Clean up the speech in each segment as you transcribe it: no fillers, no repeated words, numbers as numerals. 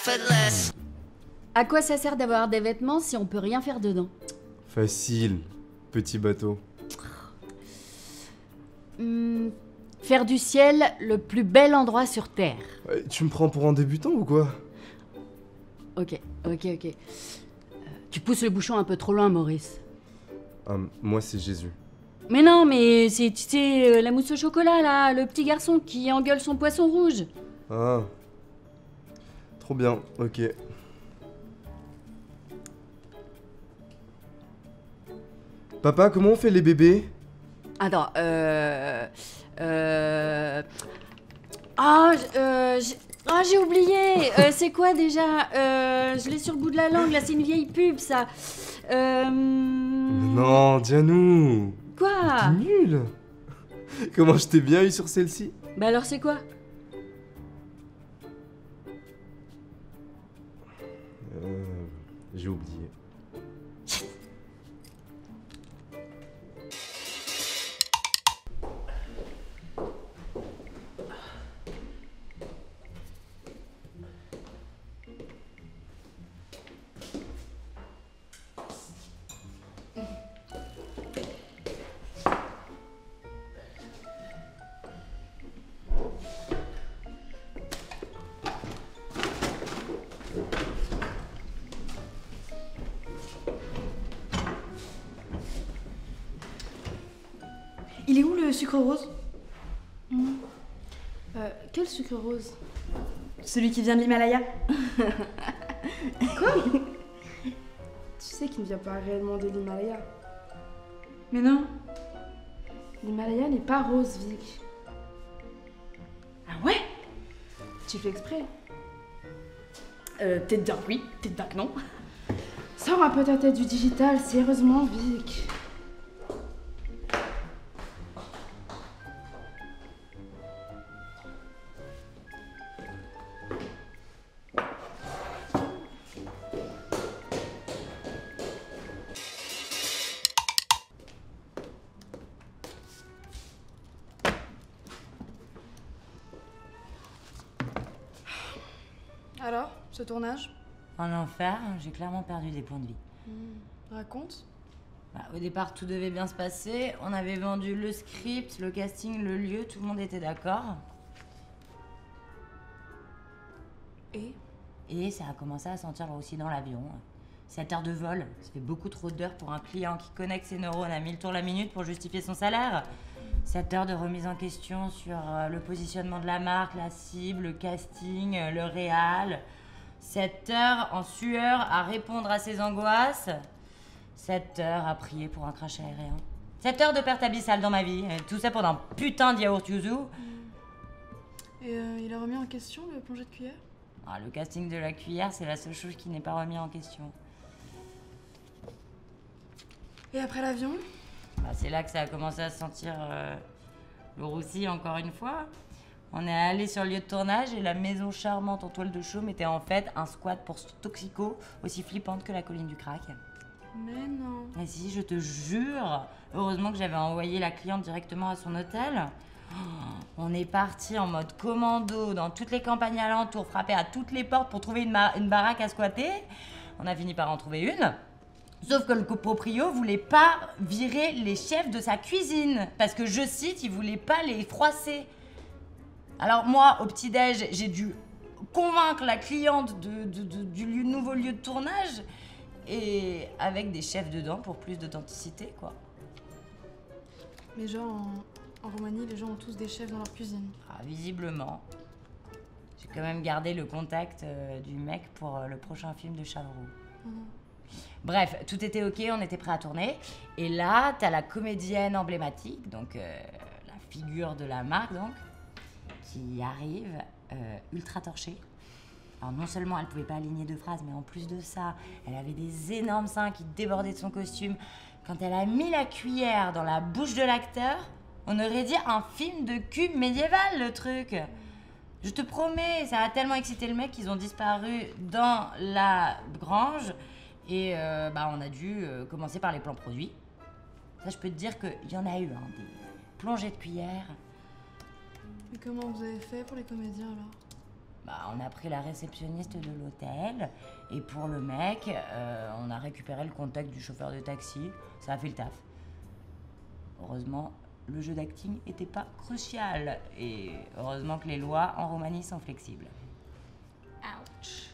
effortless. À quoi ça sert d'avoir des vêtements si on peut rien faire dedans? Facile, petit bateau. Faire du ciel le plus bel endroit sur Terre. Tu me prends pour un débutant ou quoi? Ok. Tu pousses le bouchon un peu trop loin, Maurice. Moi c'est Jésus. Mais non, mais c'est, tu sais, la mousse au chocolat, là, le petit garçon qui engueule son poisson rouge. Ah. Trop bien, ok. Papa, comment on fait les bébés? Attends, j'ai oublié. C'est quoi déjà? Je l'ai sur le bout de la langue. Là, c'est une vieille pub, ça. Non, dis-nous. Quoi? T'es nul. Comment je t'ai bien eu sur celle-ci? Bah alors, c'est quoi? J'ai oublié. Il est où le sucre rose? Quel sucre rose? Celui qui vient de l'Himalaya. Quoi? Tu sais qu'il ne vient pas réellement de l'Himalaya. Mais non. L'Himalaya n'est pas rose, Vic. Ah ouais? Tu fais exprès? Peut-être bien que oui, peut-être bien que non. Sors un peu ta tête du digital, sérieusement, Vic. Alors, ce tournage? En enfer, j'ai clairement perdu des points de vie. Raconte. Au départ, tout devait bien se passer. On avait vendu le script, le casting, le lieu, tout le monde était d'accord. Et ça a commencé à sentir aussi dans l'avion. 7 heures de vol, ça fait beaucoup trop d'heures pour un client qui connecte ses neurones à 1000 tours la minute pour justifier son salaire. 7 heures de remise en question sur le positionnement de la marque, la cible, le casting, le réal. 7 heures en sueur à répondre à ses angoisses. 7 heures à prier pour un crash aérien. 7 heures de perte abyssale dans ma vie. Et tout ça pour un putain de yaourt yuzu. Et il a remis en question le plongée de cuillère? Le casting de la cuillère, c'est la seule chose qui n'est pas remis en question. Et après l'avion? C'est là que ça a commencé à se sentir le roussi encore une fois. On est allé sur le lieu de tournage et la maison charmante en toile de chaume était en fait un squat pour toxico aussi flippante que la colline du crack. Mais non. Et si, je te jure. Heureusement que j'avais envoyé la cliente directement à son hôtel. On est parti en mode commando dans toutes les campagnes alentours, frapper à toutes les portes pour trouver une baraque à squatter. On a fini par en trouver une. Sauf que le proprio voulait pas virer les chefs de sa cuisine. Parce que, je cite, il voulait pas les froisser. Alors moi, au petit-déj, j'ai dû convaincre la cliente du nouveau lieu de tournage. Et avec des chefs dedans pour plus d'authenticité, quoi. Mais genre, en Roumanie, les gens ont tous des chefs dans leur cuisine. Visiblement. J'ai quand même gardé le contact du mec pour le prochain film de Chavrou. Bref, tout était ok, on était prêt à tourner. Et là, t'as la comédienne emblématique, donc la figure de la marque, donc, qui arrive ultra torchée. Alors non seulement elle pouvait pas aligner 2 phrases, mais en plus de ça, elle avait des énormes seins qui débordaient de son costume. Quand elle a mis la cuillère dans la bouche de l'acteur, on aurait dit un film de cul médiéval, le truc. Je te promets, ça a tellement excité le mec qu'ils ont disparu dans la grange. Et on a dû commencer par les plans produits. Ça, je peux te dire qu'il y en a eu, des plongées de cuillère. Mais comment vous avez fait pour les comédiens alors? Bah, on a pris la réceptionniste de l'hôtel et pour le mec, on a récupéré le contact du chauffeur de taxi. Ça a fait le taf. Heureusement, le jeu d'acting était pas crucial et heureusement que les lois en Roumanie sont flexibles. Ouch.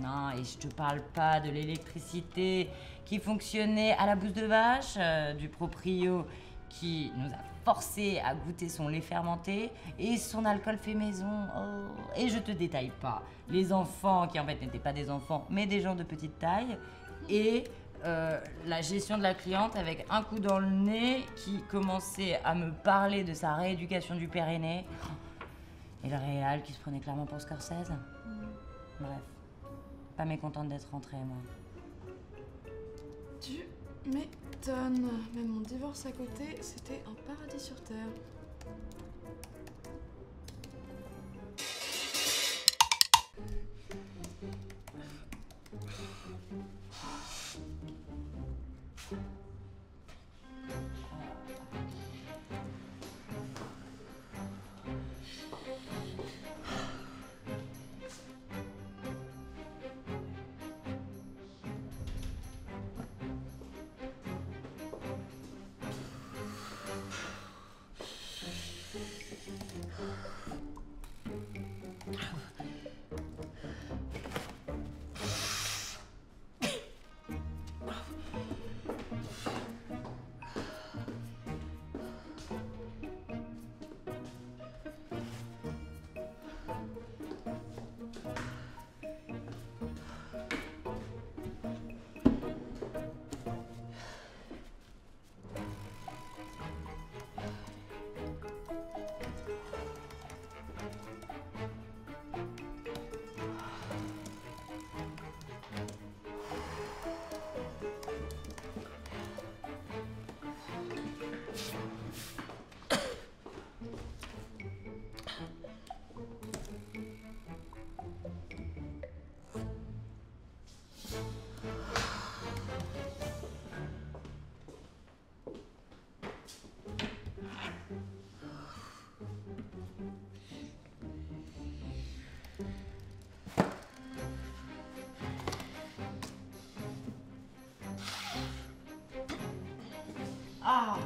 Non, et je te parle pas de l'électricité qui fonctionnait à la bouse de vache, du proprio qui nous a forcé à goûter son lait fermenté et son alcool fait maison. Oh. Et je te détaille pas les enfants qui en fait n'étaient pas des enfants mais des gens de petite taille et la gestion de la cliente avec un coup dans le nez qui commençait à me parler de sa rééducation du périnée et le réal qui se prenait clairement pour Scorsese. Bref, pas mécontente d'être rentrée moi. Tu m'étonnes. Même mon divorce à côté, c'était un paradis sur terre. Ah!